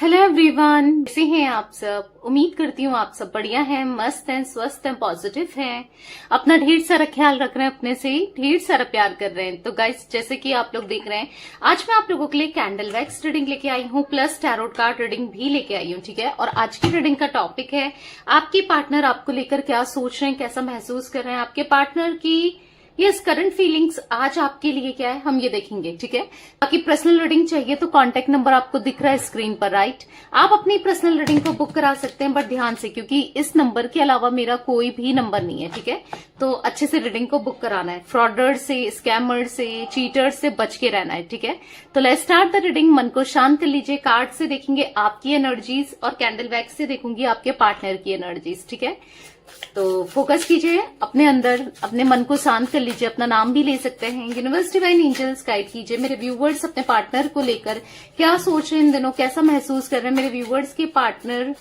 Hello everyone, कैसे हैं आप सब। उम्मीद करती हूँ आप सब बढ़िया हैं, मस्त हैं, स्वस्थ हैं, पॉजिटिव हैं, अपना ढेर सारा ख्याल रख रहे हैं, अपने से ढेर सारा प्यार कर रहे हैं। तो गाइस, जैसे कि आप लोग देख रहे हैं, आज मैं आप लोगों के लिए कैंडल वैक्स रीडिंग लेके आई हूँ, प्लस टैरोट कार्ड रीडिंग भी लेके आई हूँ। ठीक है, और आज की रीडिंग का टॉपिक है आपके पार्टनर आपको लेकर क्या सोच रहे हैं, कैसा महसूस कर रहे हैं, आपके पार्टनर की यस करंट फीलिंग्स आज आपके लिए क्या है, हम ये देखेंगे। ठीक है, बाकी पर्सनल रीडिंग चाहिए तो कांटेक्ट नंबर आपको दिख रहा है स्क्रीन पर, राइट। आप अपनी पर्सनल रीडिंग को बुक करा सकते हैं, बट ध्यान से, क्योंकि इस नंबर के अलावा मेरा कोई भी नंबर नहीं है। ठीक है, तो अच्छे से रीडिंग को बुक कराना है, फ्रॉडर से, स्कैमर से, चीटर से बच के रहना है। ठीक है, तो लेट्स स्टार्ट द रीडिंग। मन को शांत कर लीजिए, कार्ड से देखेंगे आपकी एनर्जीज और कैंडल वैक्स से देखूंगी आपके पार्टनर की एनर्जीज। ठीक है, तो फोकस कीजिए अपने अंदर, अपने मन को शांत कर लीजिए, अपना नाम भी ले सकते हैं। यूनिवर्स डिवाइन एंजल्स गाइड कीजिए मेरे व्यूवर्स अपने पार्टनर को लेकर क्या सोच रहे हैं इन दिनों, कैसा महसूस कर रहे हैं, मेरे व्यूवर्स के पार्टनर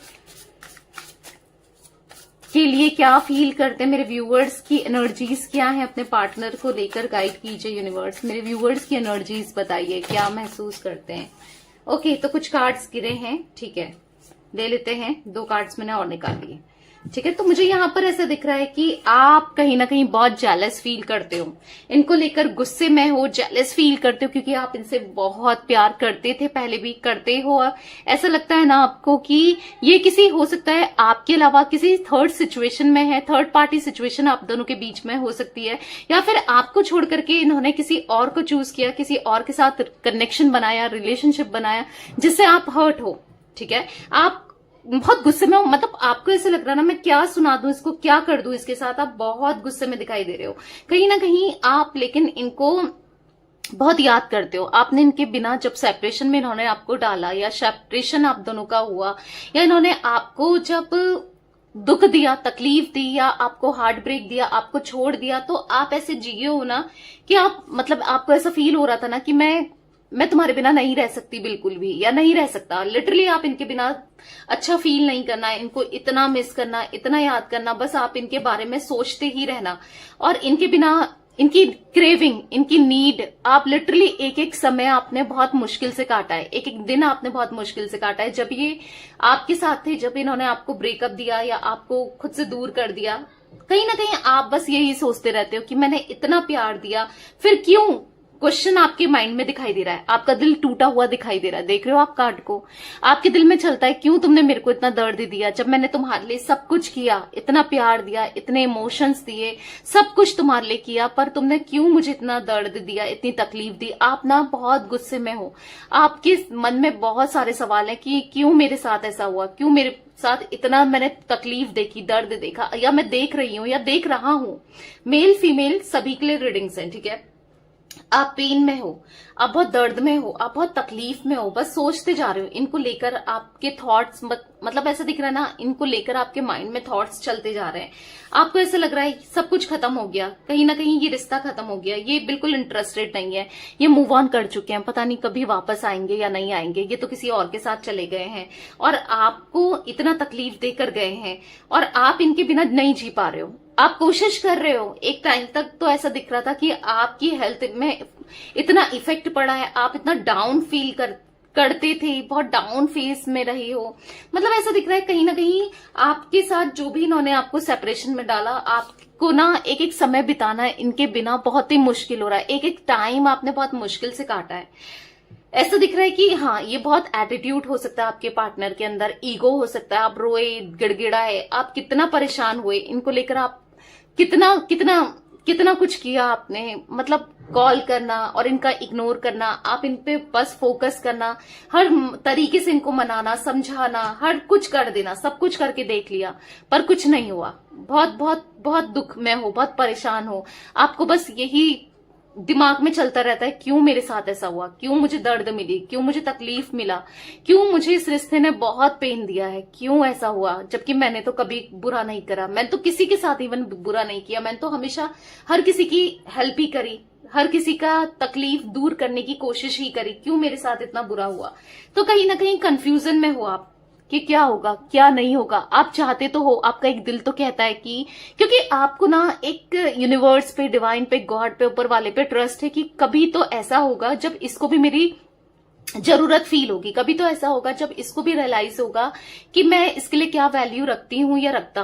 के लिए क्या फील करते हैं, मेरे व्यूवर्स की एनर्जीज क्या है अपने पार्टनर को लेकर। गाइड कीजिए यूनिवर्स, मेरे व्यूवर्स की एनर्जीज बताइए क्या महसूस करते हैं। ओके, तो कुछ कार्ड्स गिरे हैं, ठीक है, ले लेते हैं। 2 कार्ड्स मैंने और निकाल लिए। ठीक है, तो मुझे यहाँ पर ऐसा दिख रहा है कि आप कहीं ना कहीं बहुत जेलस फील करते हो, इनको लेकर गुस्से में हो, जेलस फील करते हो, क्योंकि आप इनसे बहुत प्यार करते थे, पहले भी करते हो। ऐसा लगता है ना आपको कि ये किसी, हो सकता है आपके अलावा किसी थर्ड सिचुएशन में है, थर्ड पार्टी सिचुएशन आप दोनों के बीच में हो सकती है, या फिर आपको छोड़ करके इन्होंने किसी और को चूज किया, किसी और के साथ कनेक्शन बनाया, रिलेशनशिप बनाया, जिससे आप हर्ट हो। ठीक है, आप बहुत गुस्से में हो, मतलब आपको ऐसा लग रहा है ना, मैं क्या सुना दूं इसको, क्या कर दूं इसके साथ, आप बहुत गुस्से में दिखाई दे रहे हो कहीं ना कहीं आप, लेकिन इनको बहुत याद करते हो। आपने इनके बिना, जब सेपरेशन में इन्होंने आपको डाला, या सेपरेशन आप दोनों का हुआ, या इन्होंने आपको जब दुख दिया, तकलीफ दी, या आपको हार्ट ब्रेक दिया, आपको छोड़ दिया, तो आप ऐसे जिए हो ना कि आप, मतलब आपको ऐसा फील हो रहा था ना कि मैं तुम्हारे बिना नहीं रह सकती बिल्कुल भी, या नहीं रह सकता। लिटरली आप इनके बिना अच्छा फील नहीं करना है, इनको इतना मिस करना, इतना याद करना, बस आप इनके बारे में सोचते ही रहना। और इनके बिना, इनकी क्रेविंग, इनकी नीड, आप लिटरली एक एक समय आपने बहुत मुश्किल से काटा है, एक एक दिन आपने बहुत मुश्किल से काटा है। जब ये आपके साथ थे, जब इन्होंने आपको ब्रेकअप दिया या आपको खुद से दूर कर दिया, कहीं ना कहीं आप बस यही सोचते रहते हो कि मैंने इतना प्यार दिया, फिर क्यों। क्वेश्चन आपके माइंड में दिखाई दे रहा है, आपका दिल टूटा हुआ दिखाई दे रहा है। देख रहे हो आप कार्ड को, आपके दिल में चलता है, क्यों तुमने मेरे को इतना दर्द दिया, जब मैंने तुम्हारे लिए सब कुछ किया, इतना प्यार दिया, इतने इमोशंस दिए, सब कुछ तुम्हारे लिए किया, पर तुमने क्यों मुझे इतना दर्द दिया, इतनी तकलीफ दी। आप ना बहुत गुस्से में हो, आपके मन में बहुत सारे सवाल हैं कि क्यों मेरे साथ ऐसा हुआ, क्यों मेरे साथ इतना मैंने तकलीफ देखी, दर्द देखा, या मैं देख रही हूं या देख रहा हूं। मेल फीमेल सभी के लिए रीडिंग्स हैं। ठीक है, आप पेन में हो, आप बहुत दर्द में हो, आप बहुत तकलीफ में हो, बस सोचते जा रहे हो इनको लेकर, आपके थॉट्स मतलब ऐसा दिख रहा है ना, इनको लेकर आपके माइंड में थॉट्स चलते जा रहे हैं। आपको ऐसा लग रहा है सब कुछ खत्म हो गया, कहीं ना कहीं ये रिश्ता खत्म हो गया, ये बिल्कुल इंटरेस्टेड नहीं है, ये मूव ऑन कर चुके हैं, पता नहीं कभी वापस आएंगे या नहीं आएंगे, ये तो किसी और के साथ चले गए हैं, और आपको इतना तकलीफ देकर गए हैं, और आप इनके बिना नहीं जी पा रहे हो। आप कोशिश कर रहे हो, एक टाइम तक तो ऐसा दिख रहा था कि आपकी हेल्थ में इतना इफेक्ट पड़ा है, आप इतना डाउन फील करते थे, बहुत डाउन फेस में रहे हो, मतलब ऐसा दिख रहा है कहीं ना कहीं आपके साथ जो भी इन्होंने आपको सेपरेशन में डाला, आपको ना एक एक समय बिताना है इनके बिना बहुत ही मुश्किल हो रहा है, एक एक टाइम आपने बहुत मुश्किल से काटा है। ऐसा दिख रहा है कि हाँ, ये बहुत एटीट्यूड हो सकता है आपके पार्टनर के अंदर, ईगो हो सकता है, आप रोए, गिड़गिड़ाए, आप कितना परेशान हुए इनको लेकर, आप कितना कितना कितना कुछ किया आपने, मतलब कॉल करना और इनका इग्नोर करना, आप इन पे बस फोकस करना, हर तरीके से इनको मनाना, समझाना, हर कुछ कर देना, सब कुछ करके देख लिया, पर कुछ नहीं हुआ। बहुत बहुत बहुत दुख में हो, बहुत परेशान हो, आपको बस यही दिमाग में चलता रहता है, क्यों मेरे साथ ऐसा हुआ, क्यों मुझे दर्द मिली, क्यों मुझे तकलीफ मिला, क्यों मुझे इस रिश्ते ने बहुत पेन दिया है, क्यों ऐसा हुआ, जबकि मैंने तो कभी बुरा नहीं करा, मैंने तो किसी के साथ इवन बुरा नहीं किया, मैंने तो हमेशा हर किसी की हेल्प ही करी, हर किसी का तकलीफ दूर करने की कोशिश ही करी, क्यों मेरे साथ इतना बुरा हुआ। तो कहीं ना कहीं कंफ्यूजन में हो आप कि क्या होगा क्या नहीं होगा। आप चाहते तो हो, आपका एक दिल तो कहता है कि, क्योंकि आपको ना एक यूनिवर्स पे, डिवाइन पे, गॉड पे, ऊपर वाले पे ट्रस्ट है कि कभी तो ऐसा होगा जब इसको भी मेरी जरूरत फील होगी। कभी तो ऐसा होगा जब इसको भी रियलाइज होगा कि मैं इसके लिए क्या वैल्यू रखती हूँ या रखता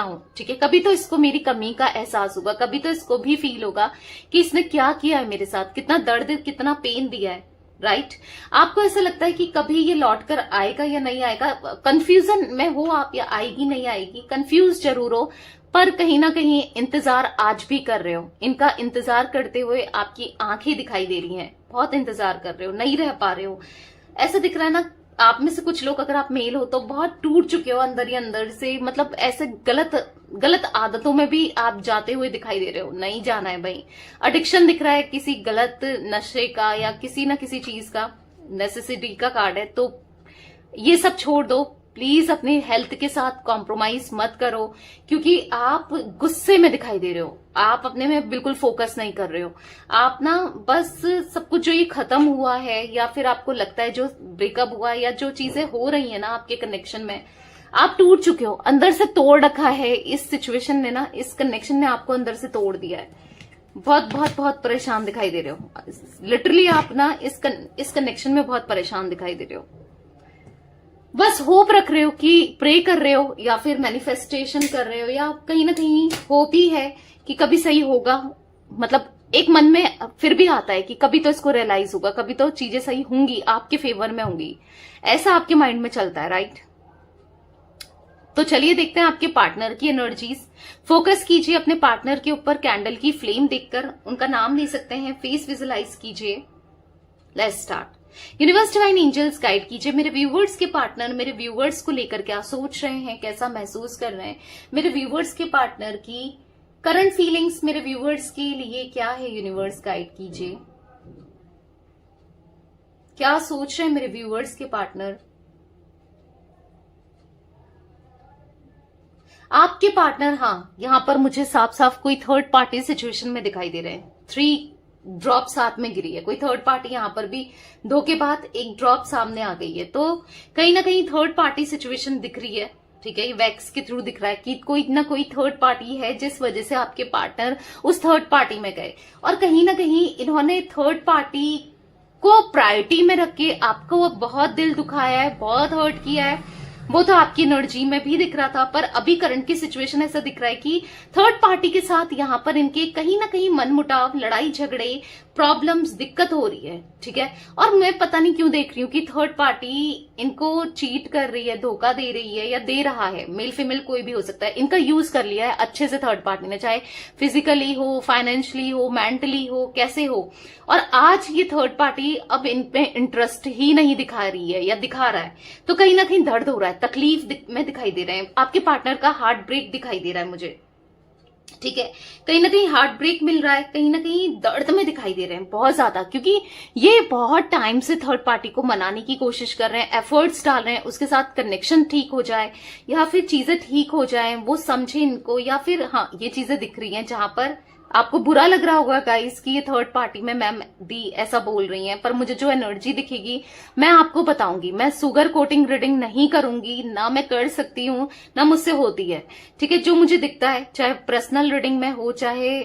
हूँ, ठीक है। कभी तो इसको मेरी कमी का एहसास होगा, कभी तो इसको भी फील होगा कि इसने क्या किया है मेरे साथ, कितना दर्द, कितना पेन दिया है, राइट। आपको ऐसा लगता है कि कभी ये लौट कर आएगा या नहीं आएगा, कंफ्यूजन में हो आप, या आएगी नहीं आएगी, कंफ्यूज जरूर हो, पर कहीं ना कहीं इंतजार आज भी कर रहे हो। इनका इंतजार करते हुए आपकी आंखें दिखाई दे रही हैं, बहुत इंतजार कर रहे हो, नहीं रह पा रहे हो। ऐसा दिख रहा है ना, आप में से कुछ लोग, अगर आप मेल हो तो बहुत टूट चुके हो अंदर ही अंदर से, मतलब ऐसे गलत आदतों में भी आप जाते हुए दिखाई दे रहे हो। नहीं जाना है भाई, एडिक्शन दिख रहा है किसी गलत नशे का या किसी ना किसी चीज का, नेसेसिटी का कार्ड है। तो ये सब छोड़ दो प्लीज, अपनी हेल्थ के साथ कॉम्प्रोमाइज मत करो, क्योंकि आप गुस्से में दिखाई दे रहे हो, आप अपने में बिल्कुल फोकस नहीं कर रहे हो। आप ना बस सब कुछ जो ये खत्म हुआ है, या फिर आपको लगता है जो ब्रेकअप हुआ है, या जो चीजें हो रही है ना आपके कनेक्शन में, आप टूट चुके हो, अंदर से तोड़ रखा है। इस सिचुएशन ने ना, इस कनेक्शन ने आपको अंदर से तोड़ दिया है। बहुत बहुत बहुत परेशान दिखाई दे रहे हो, लिटरली आप ना इस कनेक्शन में बहुत परेशान दिखाई दे रहे हो। बस होप रख रहे हो कि प्रे कर रहे हो, या फिर मैनिफेस्टेशन कर रहे हो, या कहीं ना कहीं होप ही है कि कभी सही होगा। मतलब एक मन में फिर भी आता है कि कभी तो इसको रियलाइज होगा, कभी तो चीजें सही होंगी, आपके फेवर में होंगी, ऐसा आपके माइंड में चलता है, राइट। तो चलिए देखते हैं आपके पार्टनर की एनर्जीज। फोकस कीजिए अपने पार्टनर के ऊपर, कैंडल की फ्लेम देखकर उनका नाम ले सकते हैं, फेस विजुलाइज कीजिए। Let's start. Universe divine angels guide कीजिए मेरे व्यूवर्स के पार्टनर, मेरे व्यूवर्स को लेकर क्या सोच रहे हैं, कैसा महसूस कर रहे हैं। मेरे व्यूवर्स के पार्टनर की करंट फीलिंग्स मेरे व्यूवर्स के लिए क्या है, यूनिवर्स गाइड कीजिए। क्या सोच रहे हैं मेरे व्यूवर्स के पार्टनर। आपके पार्टनर, हाँ, यहां पर मुझे साफ साफ कोई थर्ड पार्टी सिचुएशन में दिखाई दे रहे हैं। 3 ड्रॉप साथ में गिरी है, कोई थर्ड पार्टी, यहां पर भी 2 के बाद 1 ड्रॉप सामने आ गई है। तो कहीं ना कहीं थर्ड पार्टी सिचुएशन दिख रही है, ठीक है। ये वैक्स के थ्रू दिख रहा है कि कोई ना कोई थर्ड पार्टी है, जिस वजह से आपके पार्टनर उस थर्ड पार्टी में गए, और कहीं ना कहीं इन्होंने थर्ड पार्टी को प्रायोरिटी में रख के आपको बहुत दिल दुखाया है, बहुत हर्ट किया है। वो तो आपकी एनर्जी में भी दिख रहा था, पर अभी करंट की सिचुएशन ऐसा दिख रहा है कि थर्ड पार्टी के साथ यहाँ पर इनके कहीं ना कहीं मनमुटाव, लड़ाई झगड़े, प्रॉब्लम्स, दिक्कत हो रही है, ठीक है। और मैं पता नहीं क्यों देख रही हूँ कि थर्ड पार्टी इनको चीट कर रही है, धोखा दे रही है या दे रहा है, मेल फीमेल कोई भी हो सकता है। इनका यूज कर लिया है अच्छे से थर्ड पार्टी ने, चाहे फिजिकली हो, फाइनेंशियली हो, मेंटली हो, कैसे हो। और आज ये थर्ड पार्टी अब इन पे इंटरेस्ट ही नहीं दिखा रही है या दिखा रहा है, तो कहीं ना कहीं दर्द हो रहा है, तकलीफ में दिखाई दे रहे हैं। आपके पार्टनर का हार्ट ब्रेक दिखाई दे रहा है मुझे, ठीक है। कहीं ना कहीं हार्ट ब्रेक मिल रहा है, कहीं ना कहीं दर्द में दिखाई दे रहे हैं बहुत ज्यादा, क्योंकि ये बहुत टाइम से थर्ड पार्टी को मनाने की कोशिश कर रहे हैं, एफर्ट्स डाल रहे हैं, उसके साथ कनेक्शन ठीक हो जाए या फिर चीजें ठीक हो जाए, वो समझे इनको, या फिर हाँ, ये चीजें दिख रही हैं जहां पर आपको बुरा लग रहा होगा गाइस कि ये थर्ड पार्टी में मैम दी ऐसा बोल रही हैं, पर मुझे जो एनर्जी दिखेगी मैं आपको बताऊंगी। मैं सुगर कोटिंग रीडिंग नहीं करूंगी, ना मैं कर सकती हूँ, ना मुझसे होती है, ठीक है। जो मुझे दिखता है, चाहे पर्सनल रीडिंग में हो, चाहे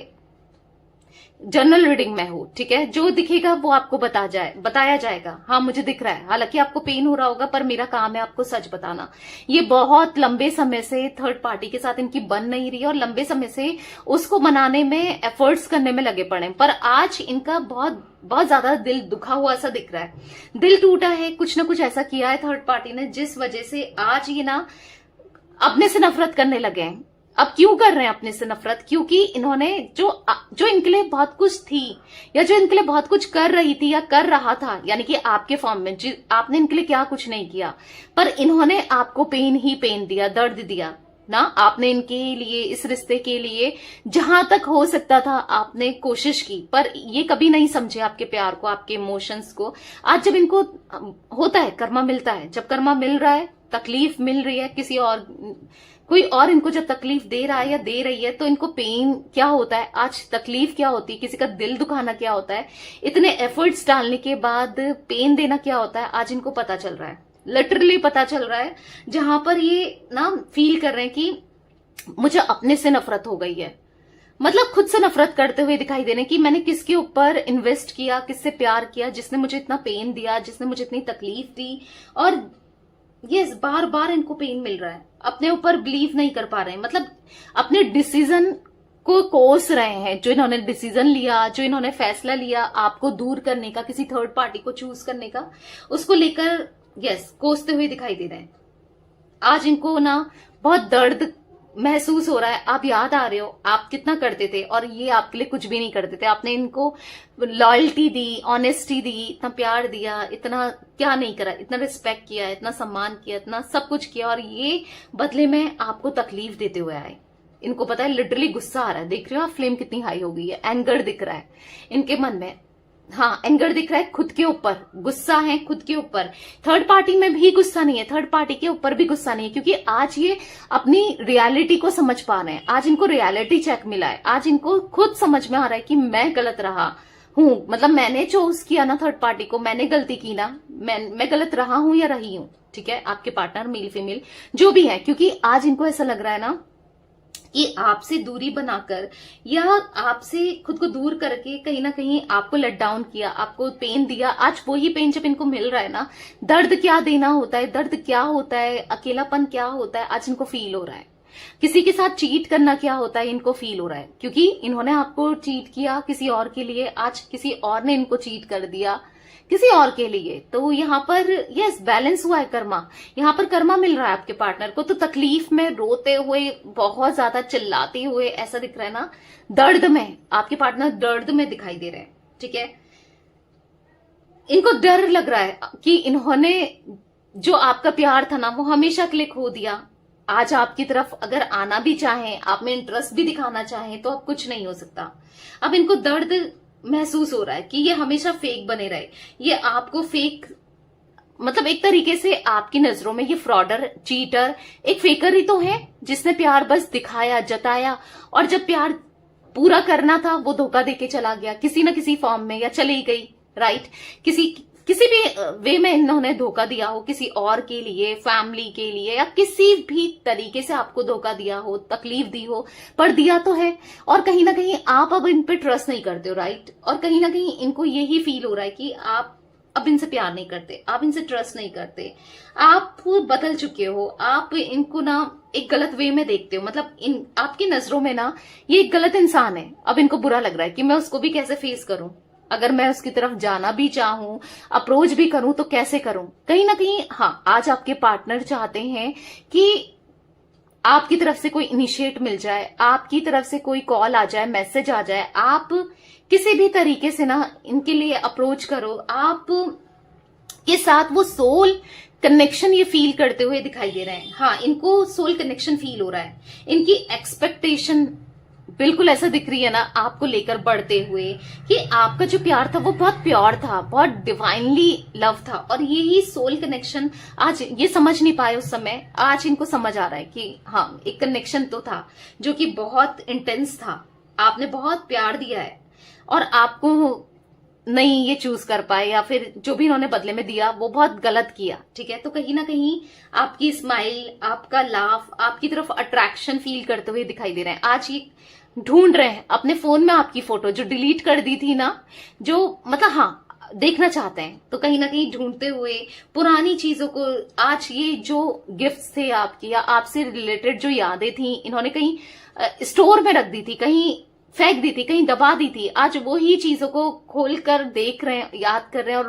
जनरल रीडिंग में हो, ठीक है, जो दिखेगा वो आपको बताया जाएगा। हाँ, मुझे दिख रहा है, हालांकि आपको पेन हो रहा होगा, पर मेरा काम है आपको सच बताना। ये बहुत लंबे समय से थर्ड पार्टी के साथ इनकी बन नहीं रही है, और लंबे समय से उसको मनाने में, एफर्ट्स करने में लगे पड़े, पर आज इनका बहुत बहुत ज्यादा दिल दुखा हुआ सा दिख रहा है, दिल टूटा है, कुछ ना कुछ ऐसा किया है थर्ड पार्टी ने, जिस वजह से आज ये ना अपने से नफरत करने लगे हैं। अब क्यों कर रहे हैं अपने से नफरत, क्योंकि इन्होंने जो इनके लिए बहुत कुछ थी, या जो इनके लिए बहुत कुछ कर रही थी या कर रहा था, यानी कि आपके फॉर्म में, आपने इनके लिए क्या कुछ नहीं किया, पर इन्होंने आपको पेन ही पेन दिया, दर्द दिया ना। आपने इनके लिए, इस रिश्ते के लिए जहां तक हो सकता था आपने कोशिश की, पर ये कभी नहीं समझे आपके प्यार को, आपके इमोशंस को। आज जब इनको होता है, कर्मा मिलता है, जब कर्मा मिल रहा है, तकलीफ मिल रही है, कोई और इनको जब तकलीफ दे रहा है या दे रही है, तो इनको पेन क्या होता है, आज तकलीफ क्या होती है, किसी का दिल दुखाना क्या होता है, इतने एफर्ट्स डालने के बाद पेन देना क्या होता है, आज इनको पता चल रहा है, लिटरली पता चल रहा है। जहां पर ये ना फील कर रहे हैं कि मुझे अपने से नफरत हो गई है, मतलब खुद से नफरत करते हुए दिखाई दे रहे हैं कि मैंने किसके ऊपर इन्वेस्ट किया, किससे प्यार किया, जिसने मुझे इतना पेन दिया, जिसने मुझे इतनी तकलीफ दी, और ये बार बार इनको पेन मिल रहा है। अपने ऊपर बिलीव नहीं कर पा रहे हैं, मतलब अपने डिसीजन को कोस रहे हैं। जो इन्होंने डिसीजन लिया, जो इन्होंने फैसला लिया आपको दूर करने का, किसी थर्ड पार्टी को चूज करने का, उसको लेकर कोसते हुए दिखाई दे रहे हैं। आज इनको ना बहुत दर्द महसूस हो रहा है। आप याद आ रहे हो आप कितना करते थे और ये आपके लिए कुछ भी नहीं करते थे। आपने इनको लॉयल्टी दी, ऑनेस्टी दी, इतना प्यार दिया, इतना क्या नहीं करा, इतना रिस्पेक्ट किया, इतना सम्मान किया, इतना सब कुछ किया, और ये बदले में आपको तकलीफ देते हुए आए। इनको पता है लिटरली गुस्सा आ रहा है। देख रहे हो आप फ्लेम कितनी हाई हो गई है, एंगर दिख रहा है इनके मन में। हाँ, एंगर दिख रहा है खुद के ऊपर, गुस्सा है खुद के ऊपर। थर्ड पार्टी में भी गुस्सा नहीं है, थर्ड पार्टी के ऊपर भी गुस्सा नहीं है, क्योंकि आज ये अपनी रियलिटी को समझ पा रहे हैं। आज इनको रियलिटी चेक मिला है। आज इनको खुद समझ में आ रहा है कि मैं गलत रहा हूं, मतलब मैंने चूज किया ना थर्ड पार्टी को, मैंने गलती की ना, मैं गलत रहा हूं या रही हूं। ठीक है, आपके पार्टनर मेल फीमेल जो भी है, क्योंकि आज इनको ऐसा लग रहा है ना कि आपसे दूरी बनाकर या आपसे खुद को दूर करके कहीं ना कहीं आपको लेट डाउन किया, आपको पेन दिया। आज वही पेन जब इनको मिल रहा है ना, दर्द क्या देना होता है, दर्द क्या होता है, अकेलापन क्या होता है, आज इनको फील हो रहा है। किसी के साथ चीट करना क्या होता है इनको फील हो रहा है, क्योंकि इन्होंने आपको चीट किया किसी और के लिए, आज किसी और ने इनको चीट कर दिया किसी और के लिए। तो यहाँ पर यस बैलेंस हुआ है कर्मा, यहाँ पर कर्मा मिल रहा है आपके पार्टनर को। तो तकलीफ में रोते हुए, बहुत ज्यादा चिल्लाते हुए ऐसा दिख रहा है ना, दर्द में आपके पार्टनर दर्द में दिखाई दे रहे हैं। ठीक है, इनको डर लग रहा है कि इन्होंने जो आपका प्यार था ना वो हमेशा के लिए खो दिया। आज आपकी तरफ अगर आना भी चाहें, आप में इंटरेस्ट भी दिखाना चाहें, तो अब कुछ नहीं हो सकता। अब इनको दर्द महसूस हो रहा है कि ये हमेशा फेक बने रहे, ये आपको फेक, मतलब एक तरीके से आपकी नजरों में ये फ्रॉडर, चीटर, एक फेकर ही तो है, जिसने प्यार बस दिखाया, जताया, और जब प्यार पूरा करना था वो धोखा देके चला गया किसी न किसी फॉर्म में, या चली गई। राइट, किसी भी वे में इन्होंने धोखा दिया हो, किसी और के लिए, फैमिली के लिए, या किसी भी तरीके से आपको धोखा दिया हो, तकलीफ दी हो, पर दिया तो है। और कहीं ना कहीं आप अब इन पे ट्रस्ट नहीं करते हो। राइट, और कहीं ना कहीं इनको यही फील हो रहा है कि आप अब इनसे प्यार नहीं करते, आप इनसे ट्रस्ट नहीं करते, आप बदल चुके हो, आप इनको ना एक गलत वे में देखते हो। मतलब इन आपकी नजरों में ना ये एक गलत इंसान है। अब इनको बुरा लग रहा है कि मैं उसको भी कैसे फेस करूं, अगर मैं उसकी तरफ जाना भी चाहूं, अप्रोच भी करूं, तो कैसे करूं। कहीं ना कहीं हाँ, आज आपके पार्टनर चाहते हैं कि आपकी तरफ से कोई इनिशिएट मिल जाए, आपकी तरफ से कोई कॉल आ जाए, मैसेज आ जाए, आप किसी भी तरीके से ना इनके लिए अप्रोच करो। आप के साथ वो सोल कनेक्शन ये फील करते हुए दिखाई दे रहे हैं। हाँ, इनको सोल कनेक्शन फील हो रहा है। इनकी एक्सपेक्टेशन बिल्कुल ऐसा दिख रही है ना आपको लेकर बढ़ते हुए, कि आपका जो प्यार था वो बहुत प्योर था, बहुत डिवाइनली लव था। और यही सोल कनेक्शन आज ये समझ नहीं पाए उस समय, आज इनको समझ आ रहा है कि हाँ, एक कनेक्शन तो था जो कि बहुत इंटेंस था, आपने बहुत प्यार दिया है और आपको नहीं ये चूज कर पाए, या फिर जो भी इन्होंने बदले में दिया वो बहुत गलत किया। ठीक है, तो कहीं ना कहीं आपकी स्माइल, आपका लाफ, आपकी तरफ अट्रैक्शन फील करते हुए दिखाई दे रहे हैं। आज ये ढूंढ रहे हैं अपने फोन में आपकी फोटो जो डिलीट कर दी थी ना, जो मतलब हाँ देखना चाहते हैं, तो कहीं ना कहीं ढूंढते हुए पुरानी चीजों को, आज ये जो गिफ्ट्स थे आपके या आपसे रिलेटेड जो यादें थी, इन्होंने कहीं स्टोर में रख दी थी, कहीं फेंक दी थी, कहीं दबा दी थी। आज वो ही चीजों को खोल कर देख रहे हैं, याद कर रहे हैं और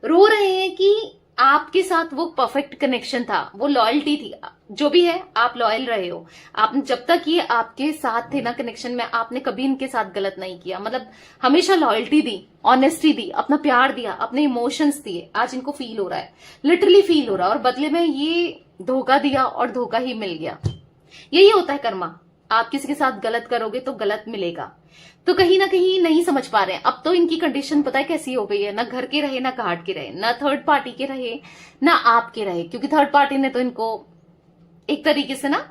रो रहे हैं कि आपके साथ वो परफेक्ट कनेक्शन था, वो लॉयल्टी थी। जो भी है आप लॉयल रहे हो, आपने जब तक ये आपके साथ थे ना कनेक्शन में, आपने कभी इनके साथ गलत नहीं किया, मतलब हमेशा लॉयल्टी दी, ऑनेस्टी दी, अपना प्यार दिया, अपने इमोशंस दिए। आज इनको फील हो रहा है, लिटरली फील हो रहा है, और बदले में ये धोखा दिया और धोखा ही मिल गया। यही होता है कर्मा, आप किसी के साथ गलत करोगे तो गलत मिलेगा। तो कहीं ना कहीं नहीं समझ पा रहे हैं। अब तो इनकी कंडीशन पता है कैसी हो गई है, ना घर के रहे, ना घाट के रहे, ना थर्ड पार्टी के रहे, ना आपके रहे, क्योंकि थर्ड पार्टी ने तो इनको एक तरीके से ना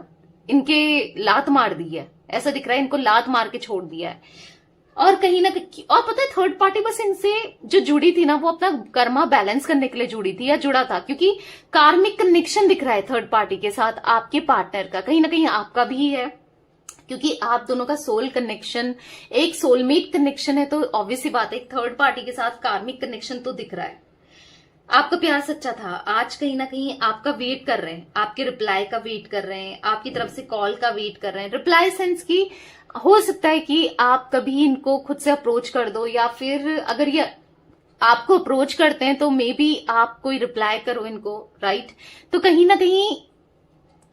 इनके लात मार दी है, ऐसा दिख रहा है, इनको लात मार के छोड़ दिया है। और कहीं ना कहीं, और पता है थर्ड पार्टी बस इनसे जो जुड़ी थी ना, वो अपना कर्मा बैलेंस करने के लिए जुड़ी थी या जुड़ा था, क्योंकि कार्मिक कनेक्शन दिख रहा है थर्ड पार्टी के साथ आपके पार्टनर का, कहीं ना कहीं आपका भी है, क्योंकि आप दोनों का सोल कनेक्शन एक सोलमेट कनेक्शन है, तो ऑब्वियस सी बात है एक थर्ड पार्टी के साथ कार्मिक कनेक्शन तो दिख रहा है। आपका प्यार सच्चा था, आज कहीं ना कहीं आपका वेट कर रहे हैं, आपके रिप्लाई का वेट कर रहे हैं, आपकी तरफ से कॉल का वेट कर रहे हैं। रिप्लाई सेंस की हो सकता है कि आप कभी इनको खुद से अप्रोच कर दो, या फिर अगर ये आपको अप्रोच करते हैं तो मे बी आप कोई रिप्लाई करो इनको, राइट। तो कहीं ना कहीं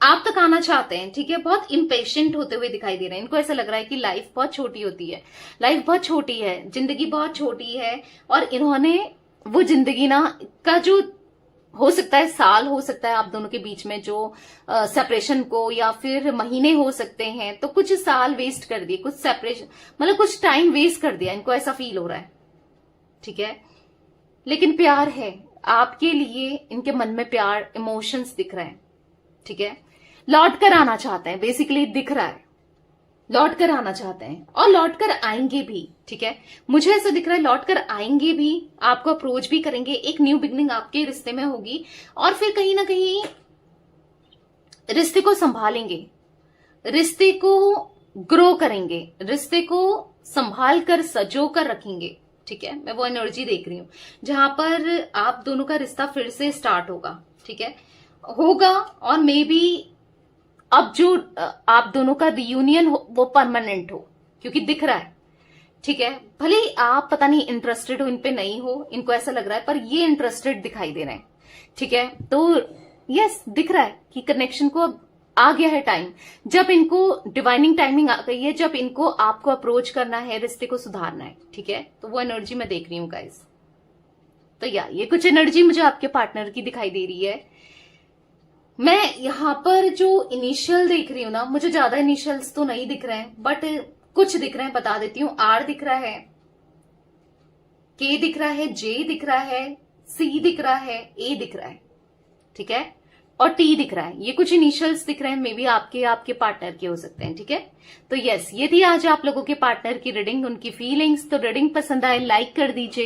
आप तक आना चाहते हैं, ठीक है। बहुत इम्पेशेंट होते हुए दिखाई दे रहे हैं। इनको ऐसा लग रहा है कि लाइफ बहुत छोटी होती है, लाइफ बहुत छोटी है, जिंदगी बहुत छोटी है, और इन्होंने वो जिंदगी ना का जो हो सकता है साल हो सकता है आप दोनों के बीच में जो सेपरेशन को, या फिर महीने हो सकते हैं, तो कुछ साल वेस्ट कर दिए, कुछ सेपरेशन मतलब कुछ टाइम वेस्ट कर दिया, इनको ऐसा फील हो रहा है, ठीक है। लेकिन प्यार है आपके लिए, इनके मन में प्यार, इमोशंस दिख रहे हैं, ठीक है। लौट कर आना चाहते हैं, बेसिकली दिख रहा है, लौट कर आना चाहते हैं और लौट कर आएंगे भी, ठीक है। मुझे ऐसा दिख रहा है लौट कर आएंगे भी, आपको अप्रोच भी करेंगे, एक न्यू बिगनिंग आपके रिश्ते में होगी, और फिर कहीं ना कहीं रिश्ते को संभालेंगे, रिश्ते को ग्रो करेंगे, रिश्ते को संभाल कर सजो कर रखेंगे, ठीक है। मैं वो एनर्जी देख रही हूं जहां पर आप दोनों का रिश्ता फिर से स्टार्ट होगा, ठीक है, होगा। और मे बी अब जो आप दोनों का रियूनियन हो वो परमानेंट हो, क्योंकि दिख रहा है, ठीक है। भले ही आप पता नहीं इंटरेस्टेड हो इन पे, नहीं हो, इनको ऐसा लग रहा है, पर ये इंटरेस्टेड दिखाई दे रहे हैं, ठीक है। तो यस, दिख रहा है कि कनेक्शन को अब आ गया है टाइम, जब इनको डिवाइनिंग टाइमिंग आ गई है, जब इनको आपको अप्रोच करना है, रिश्ते को सुधारना है, ठीक है। तो वो एनर्जी मैं देख रही हूँ गाइस। तो ये कुछ एनर्जी मुझे आपके पार्टनर की दिखाई दे रही है। मैं यहां पर जो इनिशियल देख रही हूं ना, मुझे ज्यादा इनिशियल्स तो नहीं दिख रहे हैं, बट कुछ दिख रहे हैं, बता देती हूँ। आर दिख रहा है, के दिख रहा है, जे दिख रहा है, सी दिख रहा है, ए दिख रहा है, ठीक है, और टी दिख रहा है। ये कुछ इनिशियल्स दिख रहे हैं, मे बी आपके पार्टनर के हो सकते हैं, ठीक है। तो यस, ये थी आज आप लोगों के पार्टनर की रीडिंग, उनकी फीलिंग्स। तो रीडिंग पसंद आए लाइक कर दीजिए।